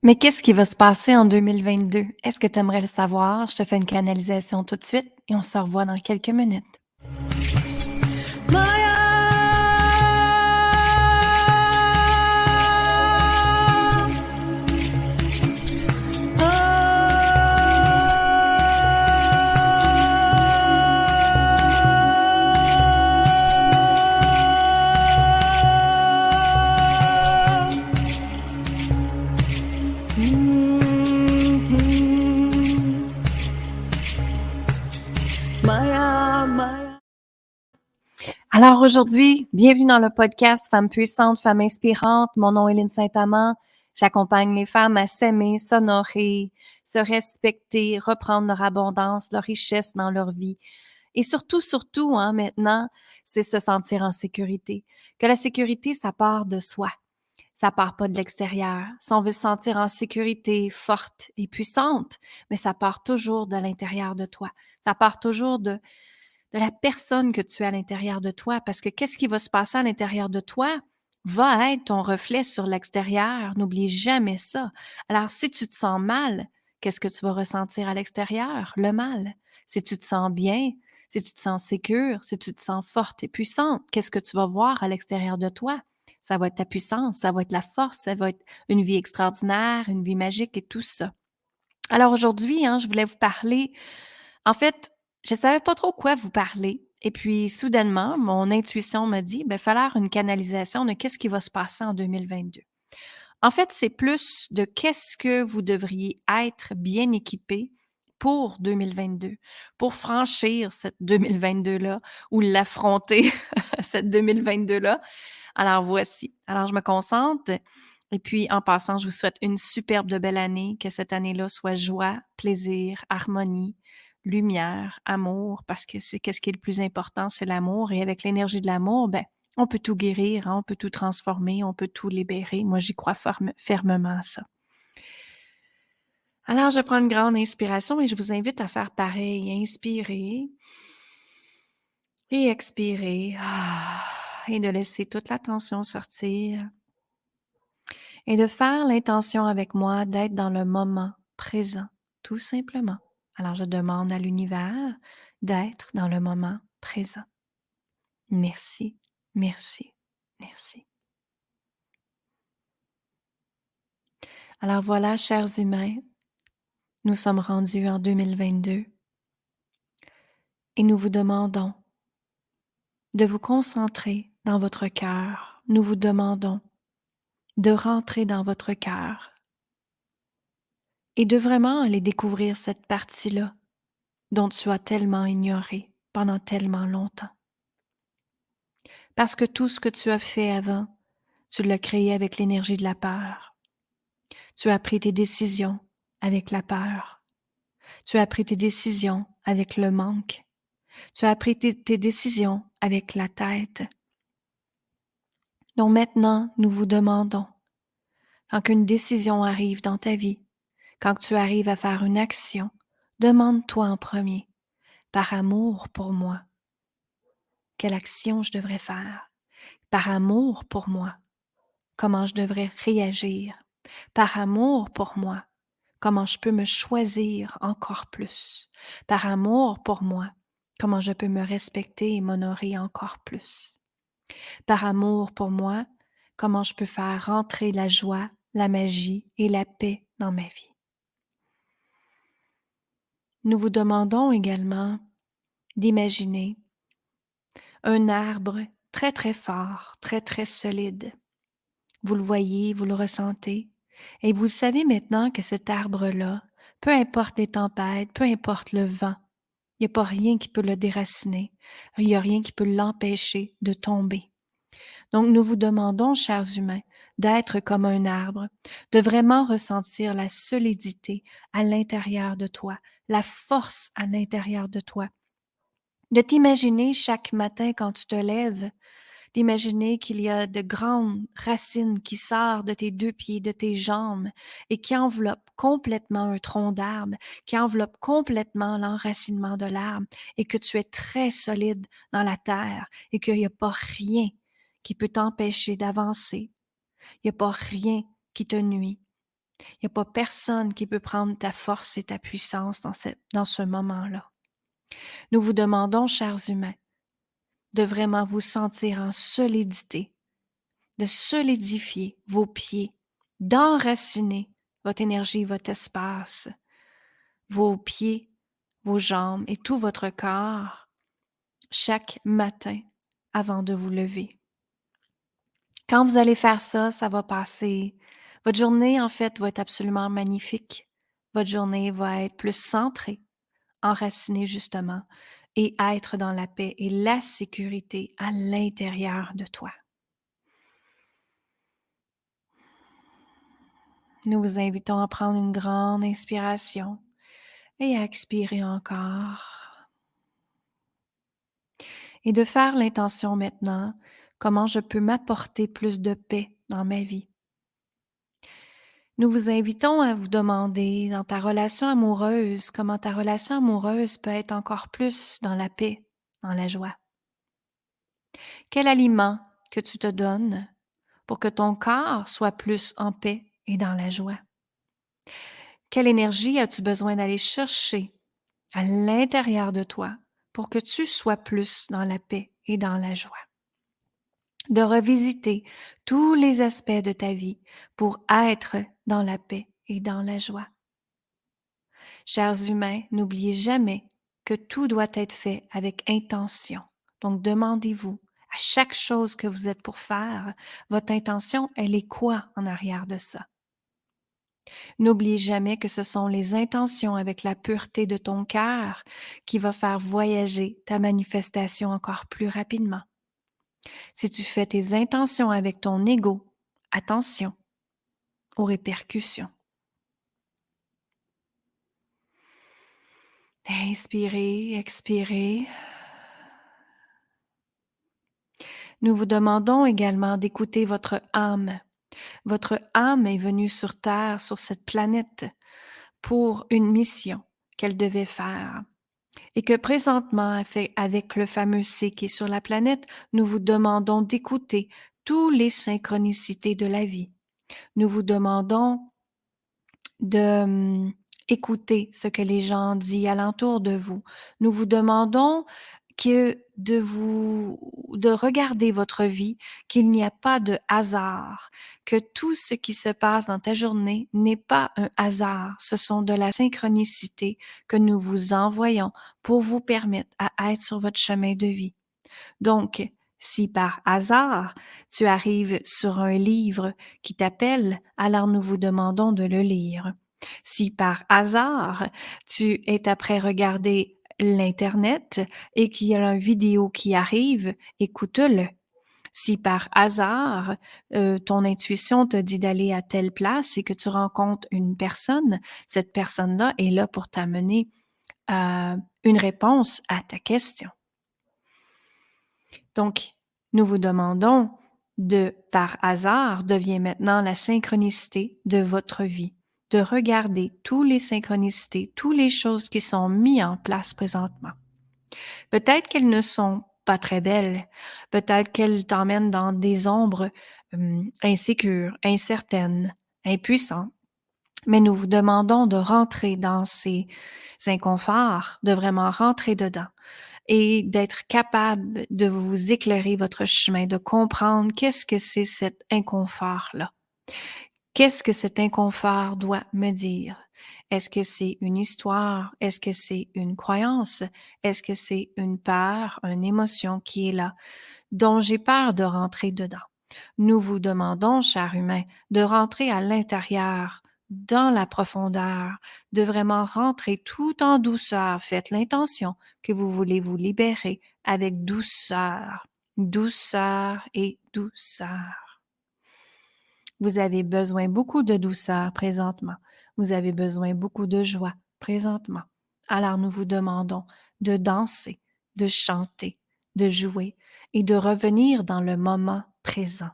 Mais qu'est-ce qui va se passer en 2022? Est-ce que tu aimerais le savoir? Je te fais une canalisation tout de suite et on se revoit dans quelques minutes. Alors aujourd'hui, bienvenue dans le podcast Femmes puissantes, Femmes inspirantes. Mon nom est Lynne Saint-Amand. J'accompagne les femmes à s'aimer, s'honorer, se respecter, reprendre leur abondance, leur richesse dans leur vie. Et surtout, maintenant, c'est se sentir en sécurité. Que la sécurité, ça part de soi. Ça part pas de l'extérieur. Si on veut se sentir en sécurité, forte et puissante, mais ça part toujours de l'intérieur de toi. Ça part toujours de la personne que tu es à l'intérieur de toi, parce que qu'est-ce qui va se passer à l'intérieur de toi va être ton reflet sur l'extérieur. N'oublie jamais ça. Alors, si tu te sens mal, qu'est-ce que tu vas ressentir à l'extérieur? Le mal. Si tu te sens bien, si tu te sens sécure, si tu te sens forte et puissante, qu'est-ce que tu vas voir à l'extérieur de toi? Ça va être ta puissance, ça va être la force, ça va être une vie extraordinaire, une vie magique et tout ça. Alors aujourd'hui, je voulais vous parler. En fait, je savais pas trop quoi vous parler. Et puis, soudainement, mon intuition m'a dit, ben, falloir une canalisation de qu'est-ce qui va se passer en 2022. En fait, c'est plus de qu'est-ce que vous devriez être bien équipé pour 2022, pour franchir cette 2022-là ou l'affronter, cette 2022-là. Alors, voici. Alors, je me concentre. Et puis, en passant, je vous souhaite une superbe de belle année, que cette année-là soit joie, plaisir, harmonie, lumière, amour, parce que c'est qu'est-ce qui est le plus important, c'est l'amour. Et avec l'énergie de l'amour, ben, on peut tout guérir, on peut tout transformer, on peut tout libérer. Moi, j'y crois fermement à ça. Alors, je prends une grande inspiration et je vous invite à faire pareil. Inspirer et expirer. Et de laisser toute la tension sortir. Et de faire l'intention avec moi d'être dans le moment présent, tout simplement. Alors, je demande à l'univers d'être dans le moment présent. Merci, merci, merci. Alors voilà, chers humains, nous sommes rendus en 2022 et nous vous demandons de vous concentrer dans votre cœur. Nous vous demandons de rentrer dans votre cœur et de vraiment aller découvrir cette partie-là dont tu as tellement ignoré pendant tellement longtemps. Parce que tout ce que tu as fait avant, tu l'as créé avec l'énergie de la peur. Tu as pris tes décisions avec la peur. Tu as pris tes décisions avec le manque. Tu as pris tes décisions avec la tête. Donc maintenant, nous vous demandons, quand qu'une décision arrive dans ta vie, quand tu arrives à faire une action, demande-toi en premier, par amour pour moi, quelle action je devrais faire? Par amour pour moi, comment je devrais réagir? Par amour pour moi, comment je peux me choisir encore plus? Par amour pour moi, comment je peux me respecter et m'honorer encore plus? Par amour pour moi, comment je peux faire rentrer la joie, la magie et la paix dans ma vie? Nous vous demandons également d'imaginer un arbre très très fort, très très solide. Vous le voyez, vous le ressentez, et vous savez maintenant que cet arbre-là, peu importe les tempêtes, peu importe le vent, il n'y a pas rien qui peut le déraciner, il n'y a rien qui peut l'empêcher de tomber. Donc, nous vous demandons, chers humains, d'être comme un arbre, de vraiment ressentir la solidité à l'intérieur de toi, la force à l'intérieur de toi, de t'imaginer chaque matin quand tu te lèves, d'imaginer qu'il y a de grandes racines qui sortent de tes deux pieds, de tes jambes et qui enveloppent complètement un tronc d'arbre, qui enveloppent complètement l'enracinement de l'arbre et que tu es très solide dans la terre et qu'il n'y a pas rien qui peut t'empêcher d'avancer. Il n'y a pas rien qui te nuit. Il n'y a pas personne qui peut prendre ta force et ta puissance dans ce moment-là. Nous vous demandons, chers humains, de vraiment vous sentir en solidité, de solidifier vos pieds, d'enraciner votre énergie, votre espace, vos pieds, vos jambes et tout votre corps chaque matin avant de vous lever. Quand vous allez faire ça, ça va passer. Votre journée, en fait, va être absolument magnifique. Votre journée va être plus centrée, enracinée justement, et être dans la paix et la sécurité à l'intérieur de toi. Nous vous invitons à prendre une grande inspiration et à expirer encore. Et de faire l'intention maintenant, comment je peux m'apporter plus de paix dans ma vie. Nous vous invitons à vous demander dans ta relation amoureuse, comment ta relation amoureuse peut être encore plus dans la paix, dans la joie. Quel aliment que tu te donnes pour que ton corps soit plus en paix et dans la joie? Quelle énergie as-tu besoin d'aller chercher à l'intérieur de toi pour que tu sois plus dans la paix et dans la joie? De revisiter tous les aspects de ta vie pour être dans la paix et dans la joie. Chers humains, n'oubliez jamais que tout doit être fait avec intention. Donc, demandez-vous à chaque chose que vous êtes pour faire, votre intention, elle est quoi en arrière de ça? N'oublie jamais que ce sont les intentions avec la pureté de ton cœur qui va faire voyager ta manifestation encore plus rapidement. Si tu fais tes intentions avec ton ego, attention aux répercussions. Inspirez, expirez. Nous vous demandons également d'écouter votre âme. Votre âme est venue sur Terre, sur cette planète, pour une mission qu'elle devait faire. Et que présentement, avec le fameux C qui est sur la planète, nous vous demandons d'écouter toutes les synchronicités de la vie. Nous vous demandons de écouter ce que les gens disent alentour de vous. Nous vous demandons de regarder votre vie, qu'il n'y a pas de hasard, que tout ce qui se passe dans ta journée n'est pas un hasard, ce sont de la synchronicité que nous vous envoyons pour vous permettre à être sur votre chemin de vie. Donc, si par hasard, tu arrives sur un livre qui t'appelle, alors nous vous demandons de le lire. Si par hasard, tu es après regarder l'Internet et qu'il y a une vidéo qui arrive, écoute-le. Si par hasard, ton intuition te dit d'aller à telle place et que tu rencontres une personne, cette personne-là est là pour t'amener une réponse à ta question. Donc, nous vous demandons par hasard, devient maintenant la synchronicité de votre vie, de regarder toutes les synchronicités, toutes les choses qui sont mises en place présentement. Peut-être qu'elles ne sont pas très belles, peut-être qu'elles t'emmènent dans des ombres insécures, incertaines, impuissantes, mais nous vous demandons de rentrer dans ces inconforts, de vraiment rentrer dedans et d'être capable de vous éclairer votre chemin, de comprendre qu'est-ce que c'est cet inconfort-là. Qu'est-ce que cet inconfort doit me dire? Est-ce que c'est une histoire? Est-ce que c'est une croyance? Est-ce que c'est une peur, une émotion qui est là, dont j'ai peur de rentrer dedans? Nous vous demandons, chers humains, de rentrer à l'intérieur, dans la profondeur, de vraiment rentrer tout en douceur. Faites l'intention que vous voulez vous libérer avec douceur, douceur et douceur. Vous avez besoin beaucoup de douceur présentement. Vous avez besoin beaucoup de joie présentement. Alors nous vous demandons de danser, de chanter, de jouer et de revenir dans le moment présent.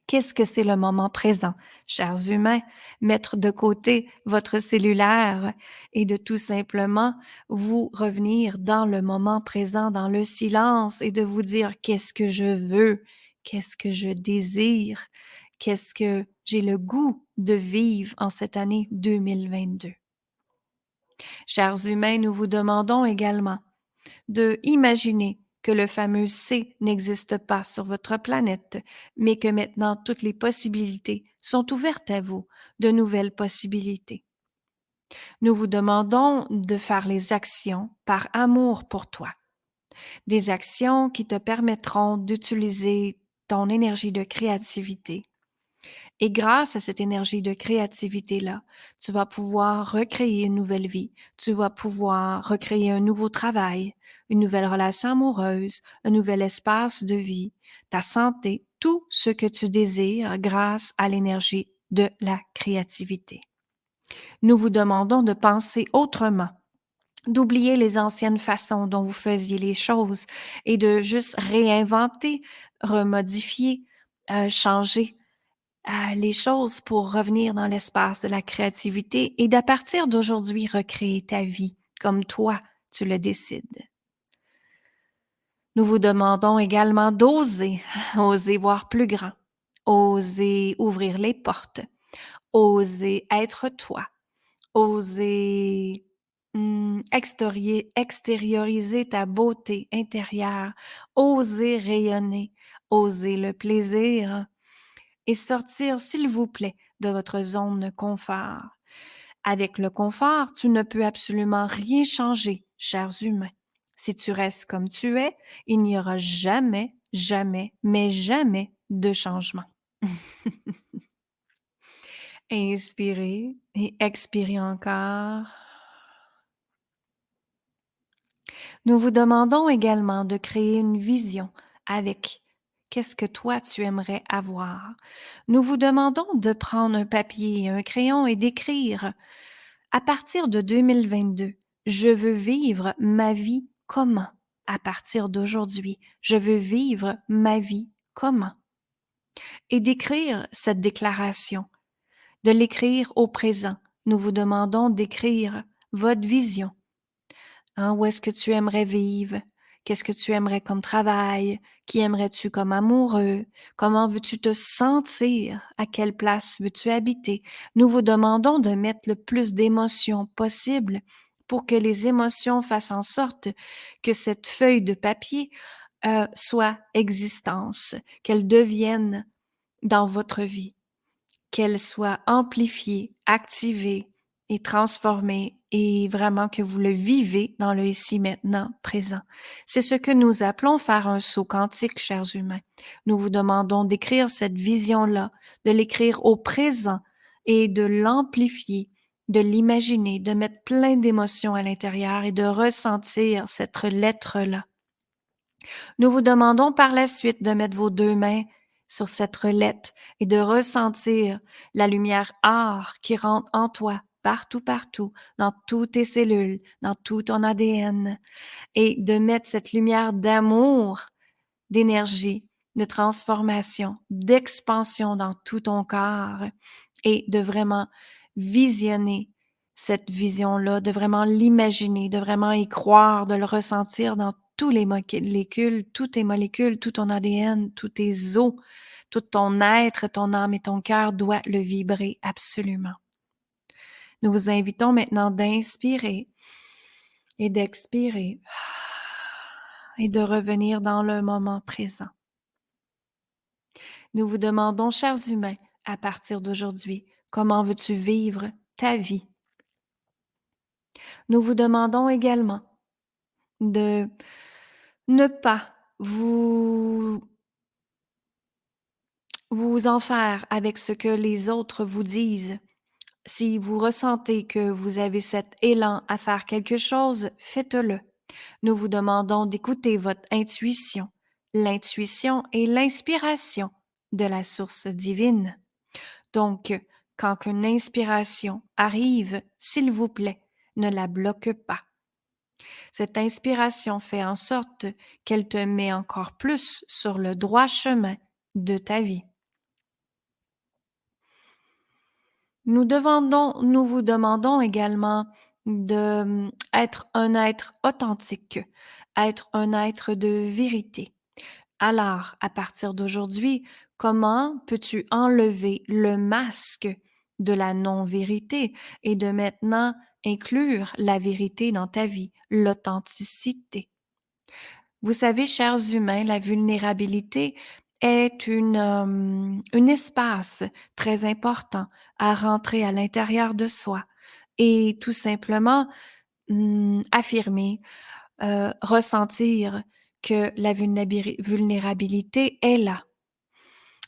Qu'est-ce que c'est le moment présent, chers humains? Mettre de côté votre cellulaire et de tout simplement vous revenir dans le moment présent, dans le silence et de vous dire qu'est-ce que je veux, qu'est-ce que je désire, qu'est-ce que j'ai le goût de vivre en cette année 2022. Chers humains, nous vous demandons également de imaginer que le fameux C n'existe pas sur votre planète, mais que maintenant toutes les possibilités sont ouvertes à vous, de nouvelles possibilités. Nous vous demandons de faire les actions par amour pour toi, des actions qui te permettront d'utiliser ton énergie de créativité. Et grâce à cette énergie de créativité-là, tu vas pouvoir recréer une nouvelle vie, tu vas pouvoir recréer un nouveau travail, une nouvelle relation amoureuse, un nouvel espace de vie, ta santé, tout ce que tu désires grâce à l'énergie de la créativité. Nous vous demandons de penser autrement, d'oublier les anciennes façons dont vous faisiez les choses et de juste réinventer, remodifier, changer les choses pour revenir dans l'espace de la créativité et d'à partir d'aujourd'hui recréer ta vie comme toi tu le décides. Nous vous demandons également d'oser, oser voir plus grand, oser ouvrir les portes, oser être toi, oser extérioriser ta beauté intérieure, oser rayonner, oser le plaisir et sortir, s'il vous plaît, de votre zone de confort. Avec le confort, tu ne peux absolument rien changer, chers humains. Si tu restes comme tu es, il n'y aura jamais, jamais, mais jamais de changement. Inspirez et expirez encore. Nous vous demandons également de créer une vision avec qu'est-ce que toi tu aimerais avoir. Nous vous demandons de prendre un papier et un crayon et d'écrire à partir de 2022, je veux vivre ma vie comment? À partir d'aujourd'hui, je veux vivre ma vie comment? Et d'écrire cette déclaration, de l'écrire au présent. Nous vous demandons d'écrire votre vision. Hein, où est-ce que tu aimerais vivre? Qu'est-ce que tu aimerais comme travail? Qui aimerais-tu comme amoureux? Comment veux-tu te sentir? À quelle place veux-tu habiter? Nous vous demandons de mettre le plus d'émotions possible pour que les émotions fassent en sorte que cette feuille de papier soit existence, qu'elle devienne dans votre vie, qu'elle soit amplifiée, activée et transformée et vraiment que vous le vivez dans le ici, maintenant, présent. C'est ce que nous appelons faire un saut quantique, chers humains. Nous vous demandons d'écrire cette vision-là, de l'écrire au présent et de l'amplifier, de l'imaginer, de mettre plein d'émotions à l'intérieur et de ressentir cette lettre-là. Nous vous demandons par la suite de mettre vos 2 mains sur cette lettre et de ressentir la lumière or qui rentre en toi, partout, partout, dans toutes tes cellules, dans tout ton ADN, et de mettre cette lumière d'amour, d'énergie, de transformation, d'expansion dans tout ton corps et de vraiment visionner cette vision-là, de vraiment l'imaginer, de vraiment y croire, de le ressentir dans tous les molécules, toutes tes molécules, tout ton ADN, tous tes os, tout ton être, ton âme et ton cœur doit le vibrer absolument. Nous vous invitons maintenant d'inspirer et d'expirer et de revenir dans le moment présent. Nous vous demandons, chers humains, à partir d'aujourd'hui, comment veux-tu vivre ta vie? Nous vous demandons également de ne pas vous en faire avec ce que les autres vous disent. Si vous ressentez que vous avez cet élan à faire quelque chose, faites-le. Nous vous demandons d'écouter votre intuition. L'intuition est l'inspiration de la source divine. Donc, quand une inspiration arrive, s'il vous plaît, ne la bloque pas. Cette inspiration fait en sorte qu'elle te met encore plus sur le droit chemin de ta vie. Nous vous demandons également de être un être authentique, être un être de vérité, Alors, à partir d'aujourd'hui, comment peux-tu enlever le masque de la non-vérité et de maintenant inclure la vérité dans ta vie, l'authenticité? Vous savez, chers humains, la vulnérabilité est un espace très important à rentrer à l'intérieur de soi et tout simplement affirmer, ressentir que la vulnérabilité est là.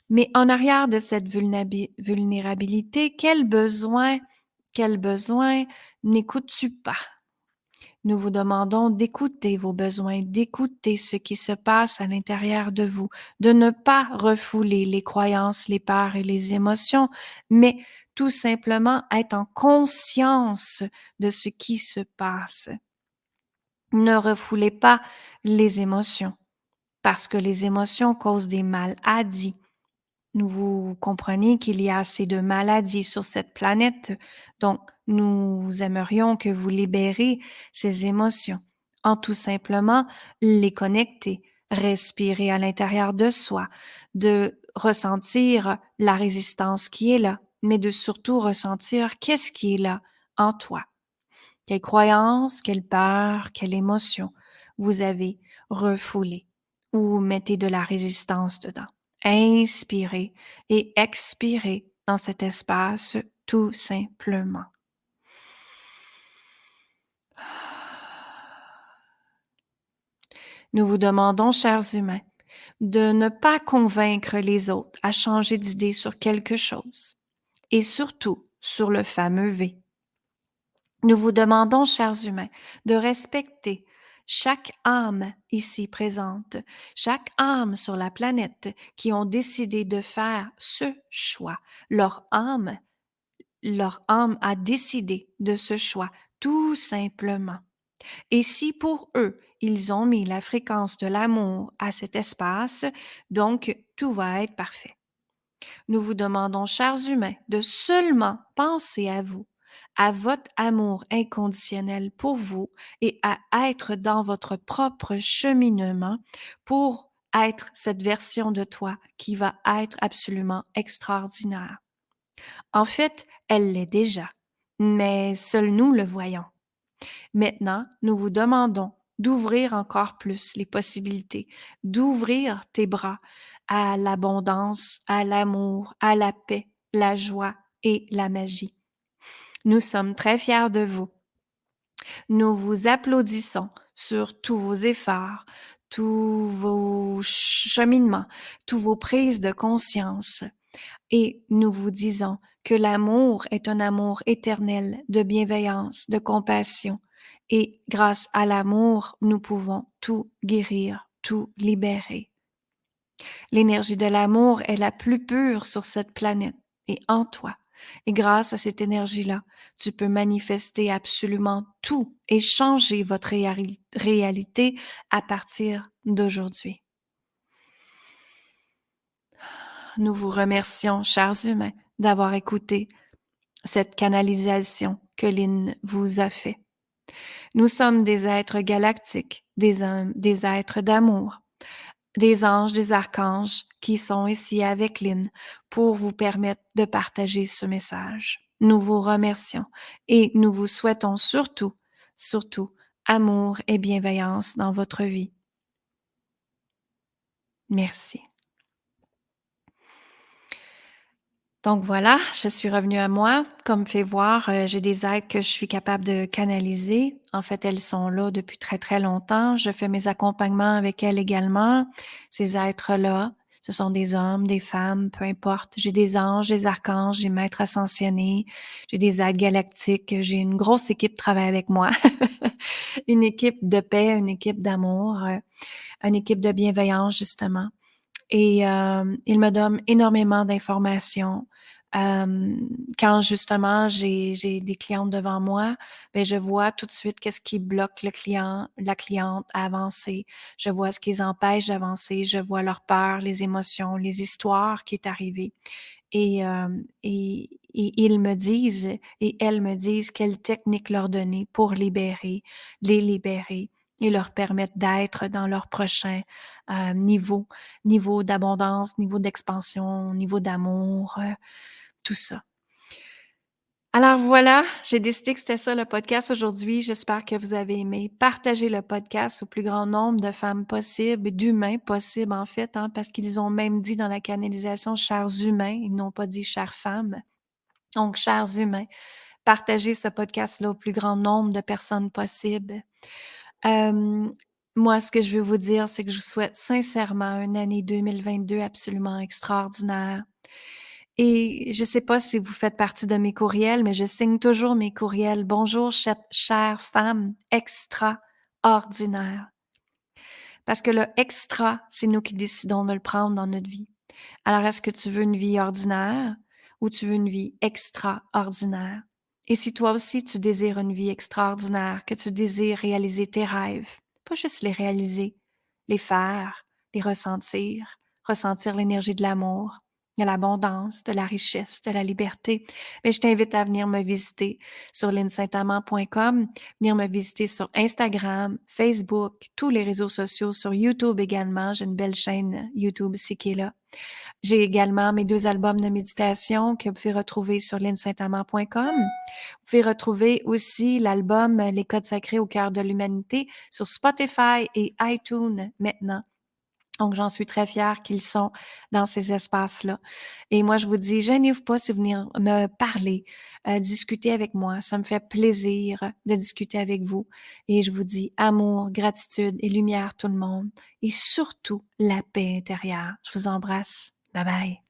Mais en arrière de cette vulnérabilité, quel besoin n'écoutes-tu pas? Nous vous demandons d'écouter vos besoins, d'écouter ce qui se passe à l'intérieur de vous, de ne pas refouler les croyances, les peurs et les émotions, mais tout simplement être en conscience de ce qui se passe. Ne refoulez pas les émotions parce que les émotions causent des maladies. Vous comprenez qu'il y a assez de maladies sur cette planète, donc nous aimerions que vous libérez ces émotions en tout simplement les connecter, respirer à l'intérieur de soi, de ressentir la résistance qui est là, mais de surtout ressentir qu'est-ce qui est là en toi. Quelle croyance, quelle peur, quelle émotion vous avez refoulée ou mettez de la résistance dedans. Inspirez et expirez dans cet espace tout simplement. Nous vous demandons, chers humains, de ne pas convaincre les autres à changer d'idée sur quelque chose et surtout sur le fameux V. Nous vous demandons, chers humains, de respecter chaque âme ici présente, chaque âme sur la planète qui ont décidé de faire ce choix. Leur âme a décidé de ce choix, tout simplement. Et si pour eux, ils ont mis la fréquence de l'amour à cet espace, donc tout va être parfait. Nous vous demandons, chers humains, de seulement penser à vous, à votre amour inconditionnel pour vous et à être dans votre propre cheminement pour être cette version de toi qui va être absolument extraordinaire. En fait, elle l'est déjà, mais seuls nous le voyons. Maintenant, nous vous demandons d'ouvrir encore plus les possibilités, d'ouvrir tes bras à l'abondance, à l'amour, à la paix, la joie et la magie. Nous sommes très fiers de vous. Nous vous applaudissons sur tous vos efforts, tous vos cheminements, tous vos prises de conscience. Et nous vous disons que l'amour est un amour éternel de bienveillance, de compassion. Et grâce à l'amour, nous pouvons tout guérir, tout libérer. L'énergie de l'amour est la plus pure sur cette planète et en toi. Et grâce à cette énergie-là, tu peux manifester absolument tout et changer votre réalité à partir d'aujourd'hui. Nous vous remercions, chers humains, d'avoir écouté cette canalisation que Lynn vous a fait. Nous sommes des êtres galactiques, des êtres d'amour, des anges, des archanges qui sont ici avec Lynn pour vous permettre de partager ce message. Nous vous remercions et nous vous souhaitons surtout, amour et bienveillance dans votre vie. Merci. Donc voilà, je suis revenue à moi. Comme fait voir, j'ai des aides que je suis capable de canaliser. En fait, elles sont là depuis très, très longtemps. Je fais mes accompagnements avec elles également. Ces êtres-là, ce sont des hommes, des femmes, peu importe. J'ai des anges, des archanges, j'ai maîtres ascensionnés, j'ai des aides galactiques. J'ai une grosse équipe qui travaille avec moi. Une équipe de paix, une équipe d'amour, une équipe de bienveillance, justement. Et il me donne énormément d'informations. Quand justement j'ai des clientes devant moi, ben je vois tout de suite qu'est-ce qui bloque le client, la cliente à avancer. Je vois ce qui les empêche d'avancer. Je vois leurs peurs, les émotions, les histoires qui est arrivées. Et ils me disent et elles me disent quelle technique leur donner pour les libérer et leur permettre d'être dans leur prochain niveau, niveau d'abondance, niveau d'expansion, niveau d'amour, tout ça. Alors voilà, j'ai décidé que c'était ça le podcast aujourd'hui. J'espère que vous avez aimé. Partagez le podcast au plus grand nombre de femmes possibles, d'humains possibles en fait, hein, parce qu'ils ont même dit dans la canalisation chers humains, ils n'ont pas dit chères femmes. Donc, chers humains, partagez ce podcast-là au plus grand nombre de personnes possibles. Euh, Moi, ce que je veux vous dire, c'est que je vous souhaite sincèrement une année 2022 absolument extraordinaire. Et je ne sais pas si vous faites partie de mes courriels, mais je signe toujours mes courriels. Bonjour, chère femme extraordinaire. Parce que le extra, c'est nous qui décidons de le prendre dans notre vie. Alors, est-ce que tu veux une vie ordinaire ou tu veux une vie extraordinaire? Et si toi aussi tu désires une vie extraordinaire, que tu désires réaliser tes rêves, pas juste les réaliser, les faire, les ressentir, ressentir l'énergie de l'amour, de l'abondance, de la richesse, de la liberté, mais je t'invite à venir me visiter sur linsaintamant.com, venir me visiter sur Instagram, Facebook, tous les réseaux sociaux, sur YouTube également. J'ai une belle chaîne YouTube ici qui est là. J'ai également mes 2 albums de méditation que vous pouvez retrouver sur linsaintamant.com. Vous pouvez retrouver aussi l'album Les codes sacrés au cœur de l'humanité sur Spotify et iTunes maintenant. Donc, j'en suis très fière qu'ils sont dans ces espaces-là. Et moi, je vous dis, gênez-vous pas si vous venez me parler, discuter avec moi. Ça me fait plaisir de discuter avec vous. Et je vous dis amour, gratitude et lumière tout le monde. Et surtout, la paix intérieure. Je vous embrasse. Bye bye.